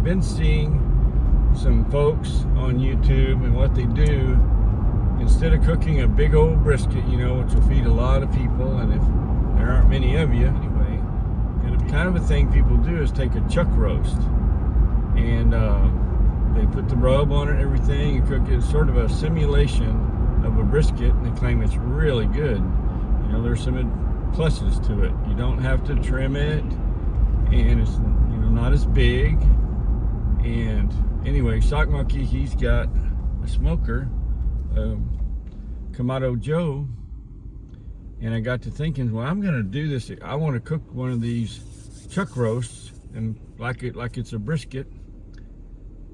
I've been seeing some folks on YouTube, and what they do, instead of cooking a big old brisket, you know, which will feed a lot of people, and if there aren't many of you anyway, kind of a thing people do is take a chuck roast, and they put the rub on it and everything and cook it. It's sort of a simulation of a brisket, and they claim it's really good. You know, there's some pluses to it. You don't have to trim it, and it's, you know, not as big. And anyway, Sock Monkey, he's got a smoker, Kamado Joe, and I got to thinking, well, I'm gonna do this. I want to cook one of these chuck roasts and like it's a brisket.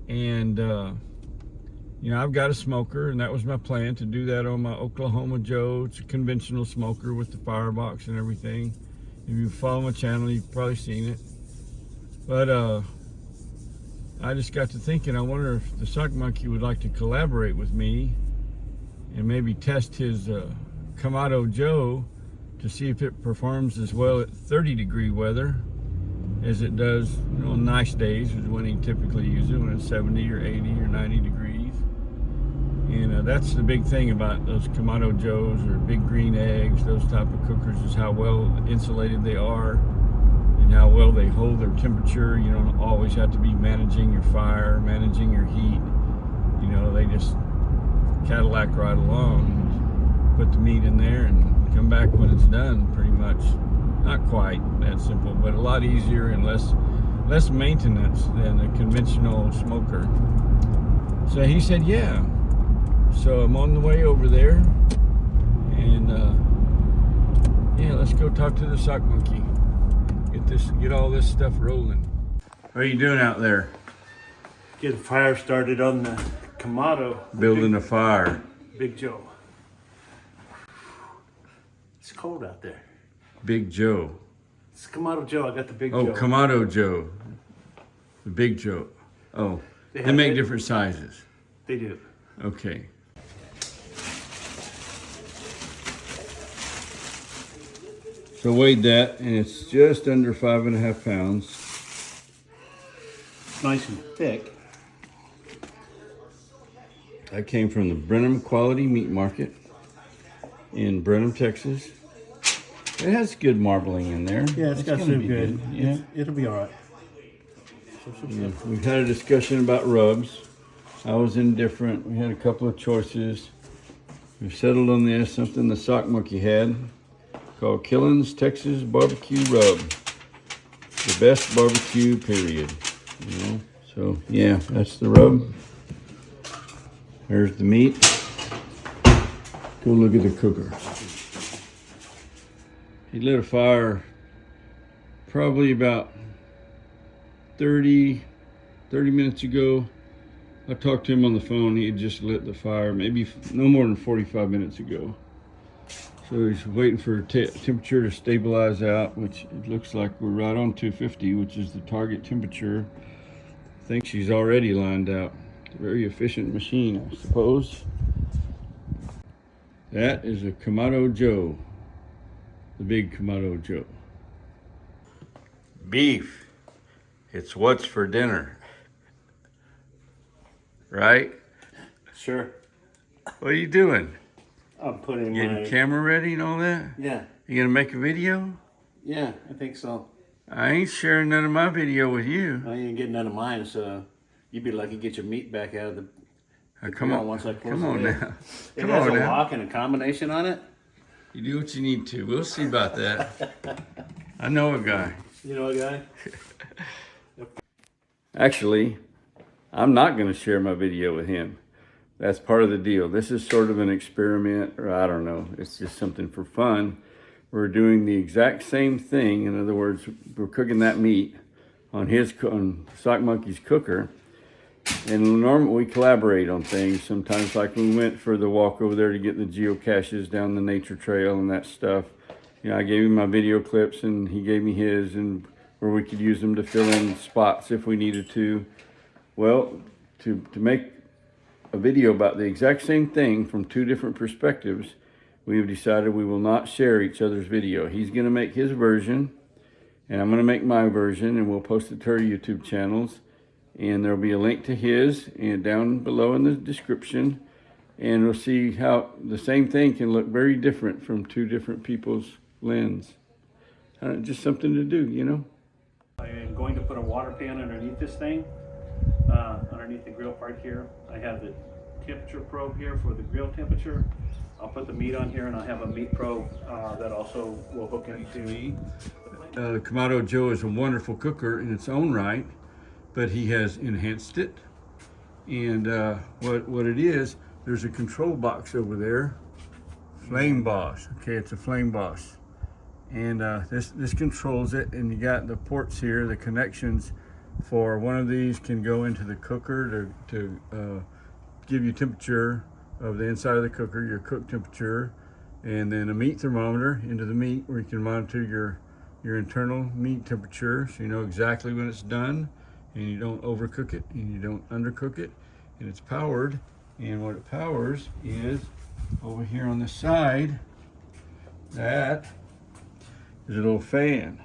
And you know, I've got a smoker, and that was my plan, to do that on my Oklahoma Joe. It's a conventional smoker with the firebox and everything. If you follow my channel, you've probably seen it. But I just got to thinking, I wonder if the Sock Monkey would like to collaborate with me and maybe test his Kamado Joe to see if it performs as well at 30-degree weather as it does, you know, on nice days, is when he typically uses it, when it's 70 or 80 or 90 degrees. And that's the big thing about those Kamado Joes or big green eggs, those type of cookers, is how well insulated they are and how well they hold their temperature. You don't always have to be managing your fire, managing your heat. You know, they just Cadillac right along, put the meat in there and come back when it's done, pretty much. Not quite that simple, but a lot easier and less maintenance than a conventional smoker. So he said, yeah. So I'm on the way over there, and yeah, let's go talk to the Sock Monkey. Get all this stuff rolling. What are you doing out there? Get a fire started on the Kamado. Building a fire. Big Joe. It's cold out there. Big Joe. It's Kamado Joe. I got the Big Oh, Joe. Kamado Joe. The Big Joe. Oh, they make different sizes. They do. Okay. So weighed that, and it's just under 5.5 pounds. Nice and thick. I came from the Brenham Quality Meat Market in Brenham, Texas. It has good marbling in there. Yeah, it's got some good. Yeah. It'll be all right. Yeah. We've had a discussion about rubs. I was indifferent. We had a couple of choices. We've settled on this, something the Sock Monkey had, called Killen's Texas Barbecue Rub. The best barbecue, period. You know? So yeah, that's the rub. There's the meat. Go look at the cooker. He lit a fire probably about 30 minutes ago. I talked to him on the phone. He had just lit the fire maybe no more than 45 minutes ago. So he's waiting for temperature to stabilize out, which it looks like we're right on 250, which is the target temperature. I think she's already lined out. Very efficient machine, I suppose. That is a Kamado Joe. The big Kamado Joe. Beef. It's what's for dinner. Right? Sure. What are you doing? I'm putting Getting my camera ready and all that? Yeah. You gonna make a video? Yeah, I think so. I ain't sharing none of my video with you. I ain't getting none of mine, so you'd be lucky to get your meat back out of the. Come on, once I close come on the lid. now. It Come has on a now. lock and a combination on it. You do what you need to. We'll see about that. I know a guy. You know a guy? Actually, I'm not going to share my video with him. That's part of the deal. This is sort of an experiment, or I don't know. It's just something for fun. We're doing the exact same thing. In other words, we're cooking that meat on Sock Monkey's cooker. And normally we collaborate on things. Sometimes, like when we went for the walk over there to get the geocaches down the nature trail and that stuff. You know, I gave him my video clips and he gave me his, and where we could use them to fill in spots if we needed to. Well, to make a video about the exact same thing from two different perspectives, we have decided we will not share each other's video. He's going to make his version, and I'm going to make my version, and we'll post it to our YouTube channels. And there'll be a link to his and down below in the description. And we'll see how the same thing can look very different from two different people's lens. Just something to do, you know? I am going to put a water pan underneath this thing, underneath the grill part here. I have the temperature probe here for the grill temperature. I'll put the meat on here, and I'll have a meat probe that also will hook into me. Kamado Joe is a wonderful cooker in its own right, but he has enhanced it. And what it is, there's a control box over there, Flame Boss. Okay, it's a Flame Boss. And this controls it, and you got the ports here, the connections for one of these can go into the cooker to give you temperature of the inside of the cooker, your cook temperature, and then a meat thermometer into the meat where you can monitor your internal meat temperature, so you know exactly when it's done, and you don't overcook it and you don't undercook it. And it's powered, and what it powers is over here on the side. That is a little fan,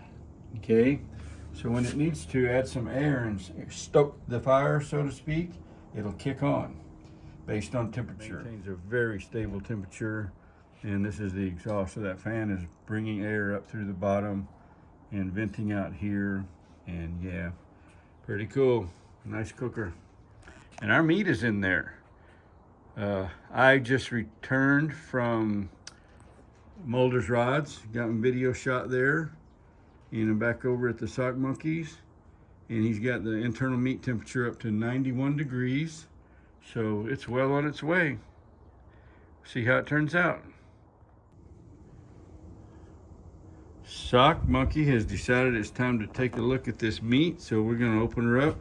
okay? So when it needs to add some air and stoke the fire, so to speak, it'll kick on based on temperature. It maintains a very stable temperature, and this is the exhaust. So that fan is bringing air up through the bottom and venting out here, and yeah, pretty cool. Nice cooker. And our meat is in there. I just returned from Mulder's Rods, got my video shot there, and I'm back over at the Sock Monkeys, and he's got the internal meat temperature up to 91 degrees, so it's well on its way. See how it turns out. Sock Monkey has decided it's time to take a look at this meat, so we're going to open her up.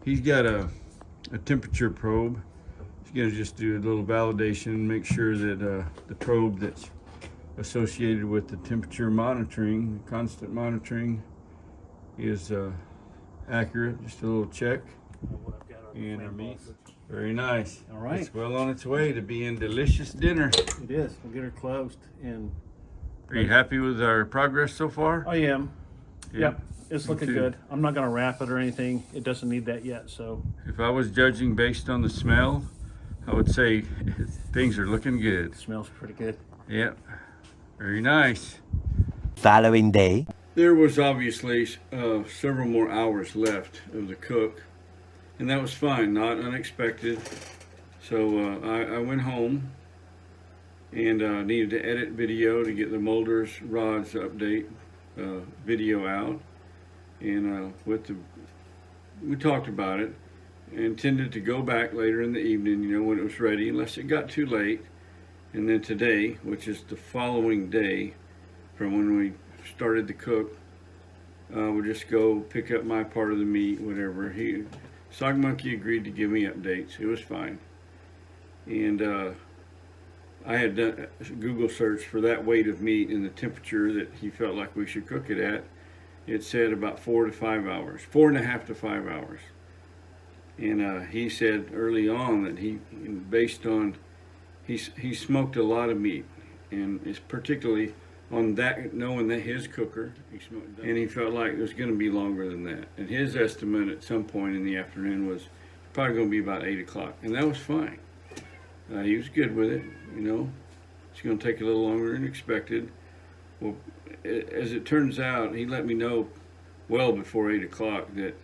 He's got a temperature probe. He's going to just do a little validation, make sure that the probe that's associated with the temperature monitoring, the constant monitoring, is accurate. Just a little check. And our meat, very nice. All right. It's well on its way to being delicious dinner. It is. We'll get her closed. And are you happy with our progress so far? I am. Yeah. Yep. It's looking good. I'm not going to wrap it or anything. It doesn't need that yet. So if I was judging based on the smell, I would say things are looking good. it smells pretty good. Yep. Very nice. Following day. There was obviously several more hours left of the cook, and that was fine, not unexpected. So I went home and needed to edit video to get the Mulder's Rods update video out. And we talked about it, and intended to go back later in the evening, you know, when it was ready, unless it got too late. And then today, which is the following day from when we started the cook, we'll just go pick up my part of the meat, whatever. Sock Monkey agreed to give me updates. It was fine. And I had done a Google search for that weight of meat and the temperature that he felt like we should cook it at. It said about 4 to 5 hours, 4.5 to 5 hours. And he said early on that based on, he smoked a lot of meat, and it's particularly on that, knowing that his cooker, and he felt like it was going to be longer than that. And his estimate at some point in the afternoon was probably going to be about 8 o'clock, and that was fine. He was good with it, you know. It's going to take a little longer than expected. Well, as it turns out, he let me know well before 8 o'clock that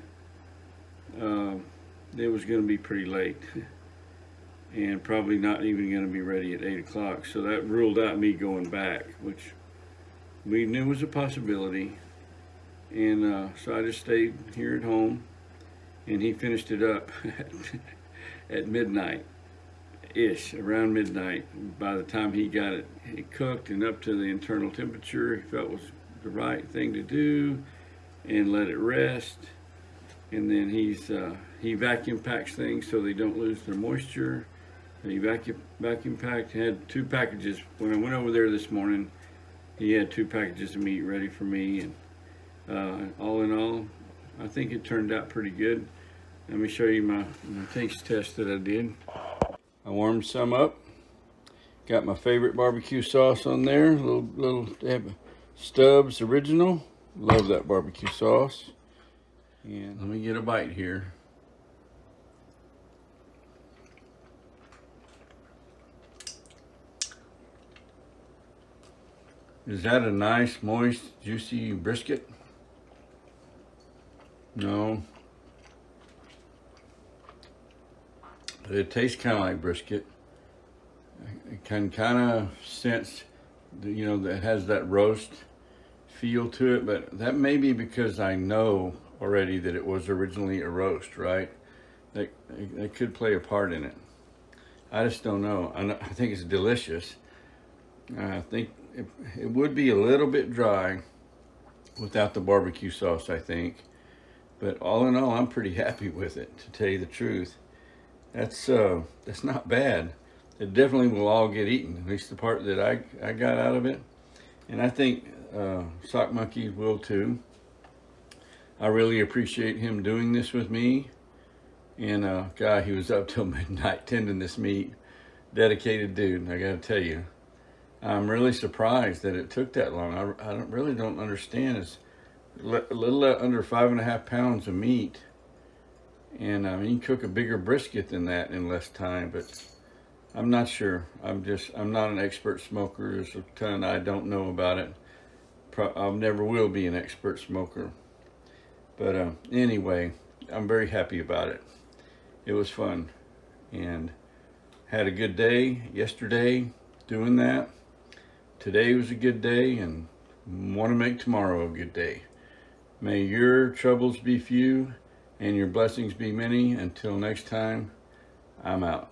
it was going to be pretty late and probably not even going to be ready at 8 o'clock. So that ruled out me going back, which we knew was a possibility. And so I just stayed here at home, and he finished it up at midnight-ish, around midnight. By the time he got it cooked and up to the internal temperature he felt was the right thing to do, and let it rest. And then he vacuum packs things so they don't lose their moisture. He vacuum packed, had 2 packages. When I went over there this morning, he had 2 packages of meat ready for me. And all in all, I think it turned out pretty good. Let me show you my taste test that I did. I warmed some up. Got my favorite barbecue sauce on there. Little Stubbs Original. Love that barbecue sauce. And let me get a bite here. Is that a nice, moist, juicy brisket? No. It tastes kind of like brisket. I can kind of sense, you know, that it has that roast feel to it, but that may be because I know already that it was originally a roast, right? That could play a part in it. I just don't know. I think it's delicious. I think it would be a little bit dry without the barbecue sauce, I think. But all in all, I'm pretty happy with it, to tell you the truth. That's not bad. It definitely will all get eaten, at least the part that I got out of it. And I think Sock Monkey will too. I really appreciate him doing this with me. And God, he was up till midnight tending this meat. Dedicated dude, I gotta tell you. I'm really surprised that it took that long. I really don't understand. It's a little under 5.5 pounds of meat. And I mean, you cook a bigger brisket than that in less time, but I'm not sure. I'm not an expert smoker. There's a ton I don't know about it. I never will be an expert smoker. But anyway, I'm very happy about it. It was fun. And had a good day yesterday doing that. Today was a good day, and want to make tomorrow a good day. May your troubles be few and your blessings be many. Until next time, I'm out.